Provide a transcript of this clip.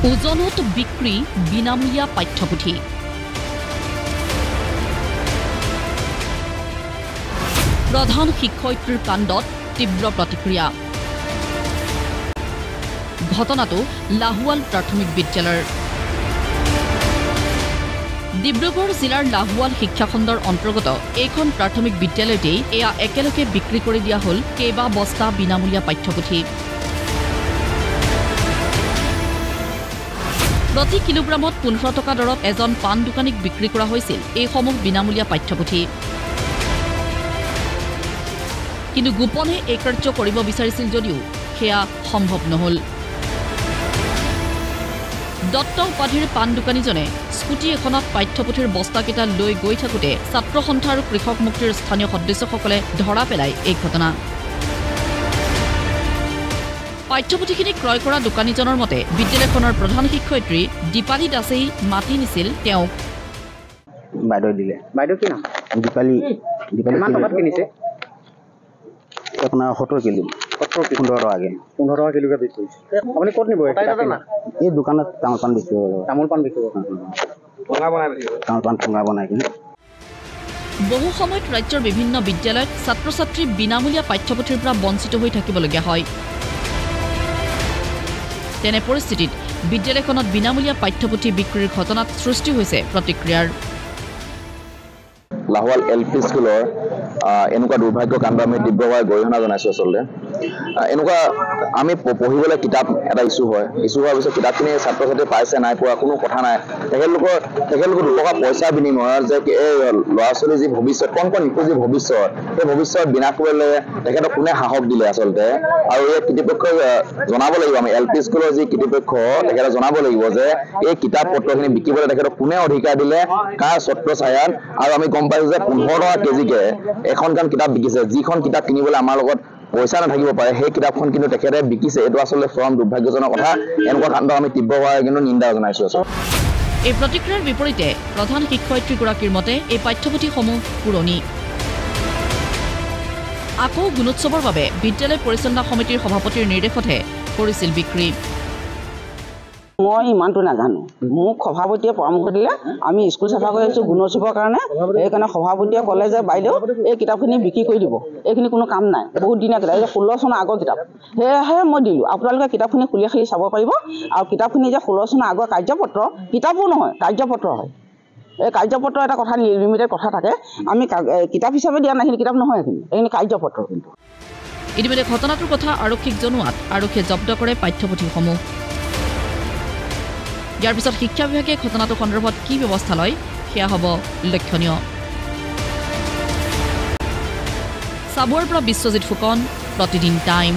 ওজনত বিক্ৰী বিনামূলীয়া পাঠ্যপুথি প্ৰধান শিক্ষয়িত্ৰীৰ কাণ্ডত তীব্ৰ প্ৰতিক্ৰিয়া ঘটনাটো লাহোৱাল প্ৰাথমিক বিদ্যালয়ৰ ডিব্ৰুগড় জিলাৰ লাহোৱাল শিক্ষাখণ্ডৰ অন্তৰ্গত এইখন প্ৰাথমিক বিদ্যালয়তে এয়া একেলগে বিক্ৰী কৰি দিয়া হ'ল কেইবা বস্তা বিনামূলীয়া পাঠ্যপুথি প্ৰতি কিলোগ্ৰামত 15 টকা দৰত এজন পান দোকানীক বিক্ৰী কৰা হৈছিল এইসমূহ বিনামূলীয়া পাঠ্যপুথি কিন্তু গোপনে এই কাৰ্য কৰিব বিচাৰিছিল যদিও সেয়া সম্ভৱ নহল দত্ত উপাধিৰ পান দোকানীজনে স্কুটি এখনত পাঠ্যপুথিৰ বস্তাকেইটা লৈ গৈ থাকোঁতে ছাত্ৰ সন্থা আৰু কৃষক মুক্তিৰ স্থানীয় সদস্যসকলে ধৰা পেলাই এই ঘটনা পাঠ্যপুথিখিনি ক্ৰয় কৰা দোকানীজনৰ মতে বিদ্যালয়খনৰ প্ৰধান শিক্ষয়িত্ৰী দীপালী দাসেই মাতি নিছিল তেওঁক বাইদেউ দিলে বাইদেউ কি নাম দীপালী কিমান টকাত কিনিছে আপোনাৰ 70 কিলো 15 টকাকে 15 টকা কিলোকে বিক্ৰী কৰিছে আপুনি ক'ত নিব এই দোকানত তামোল পাণ বিকিব তামোল পাণ বিকিব তামোল পাণ ঠুঙা বনাই কিনে বহু সময়ত ৰাজ্যৰ বিভিন্ন বিদ্যালয়ত ছাত্ৰ ছাত্ৰী বিনামূলীয়া পাঠ্যপুথিৰ পৰা বঞ্চিত হৈ থাকিবলগীয়া হয় তেনে পৰিস্থিতিত বিদ্যালয়খনত বিনামূলীয়া পাঠ্যপুথি বিক্ৰীৰ ঘটনাত সৃষ্টি হৈছে প্ৰতিক্ৰিয়াৰ লাহোৱাল এলপি স্কুলৰ এনেকুৱা দুৰ্ভাগ্য কাণ্ড আমি তীব্ৰভাৱে গৰিহণা জনাইছোঁ আচলতে এনেকুৱা আমি পঢ়িবলৈ কিতাপ এটা ইছ্যু হোৱাৰ পিছত কিতাপখিনি ছাত্ৰ ছাত্ৰী পাইছে নাই পোৱা কোনো কথা নাই তেখেতলোকৰ 2 টকা পইচা বিনিময়ত যে এই ল'ৰা ছোৱালীৰ যি ভৱিষ্যত কণ শিশুৰ যি ভৱিষ্যত সেই ভৱিষ্যত বিনাশ কৰিবলৈ তেখেতক কোনে সাহস দিলে আচলতে আৰু এই কৰ্তৃপক্ষক জনাব লাগিব আমি এল পি স্কুলৰ যি কৰ্তৃপক্ষ তেখেতক জনাব লাগিব যে এই কিতাপ পত্ৰখিনি বিকিবলৈ তেখেতক কোনে অধিকাৰ দিলে কাৰ ছত্ৰ ছায়াত আৰু আমি গম পাইছোঁ যে 15 টকা কেজিকে এখনখন কিতাপ বিকিছে যিখন কিতাপ কিনিবলৈ আমাৰ লগত পইচা নাথাকিব পাৰে সেই কিতাপখন কিন্তু তেখেতে বিকিছে এইটো আচলতে চৰম দুৰ্ভাগ্যজনক কথা এনেকুৱা কাণ্ড আমি তীব্ৰভাৱে কিন্তু নিন্দা জনাইছোঁ এই প্ৰতিক্ৰিয়াৰ বিপৰীতে প্ৰধান শিক্ষয়িত্ৰীগৰাকীৰ মতে এই পাঠ্যপুথিসমূহ পুৰণি আকৌ গুণোৎসৱৰ বাবে বিদ্যালয় পৰিচালনা সমিতিৰ সভাপতিৰ নিৰ্দেশতহে কৰিছিল বিক্ৰী মই ইমানটো নাজানো মোক সভাপতিয়ে পৰামৰ্শ দিলে আমি স্কুল চাফা কৰি আছোঁ গুণোৎসৱৰ কাৰণে সেইকাৰণে সভাপতিয়ে ক'লে যে বাইদেউ এই কিতাপখিনি বিক্ৰী কৰি দিব এইখিনি কোনো কাম নাই বহুত দিনীয়া কিতাপ 16 চনৰ আগৰ কিতাপ সেয়েহে মই দিলোঁ আপোনালোকে কিতাপখিনি খুলি খালি চাব পাৰিব আৰু কিতাপখিনি যে 16 চনৰ আগৰ কাৰ্যপত্ৰ কিতাপো নহয় কাৰ্যপত্ৰ হয় এই কাৰ্যপত্ৰ এটা কথা লিমিটেড কথা থাকে আমি কিতাপ হিচাপে দিয়া নাই কিতাপ নহয় এইখিনি কাৰ্যপত্ৰ কিন্তু ইতিমধ্যে ঘটনাটোৰ কথা আৰক্ষীক জনোৱাত আৰক্ষীয়ে জব্দ কৰে পাঠ্যপুথিসমূহ ইয়াৰ পিছত শিক্ষা বিভাগে ঘটনাটো সন্দৰ্ভত কি ব্যৱস্থা লয় সেয়া হ'ব লক্ষণীয় চাবুৱাৰ পৰা বিশ্বজিৎ ফুকন প্ৰতিদিন টাইম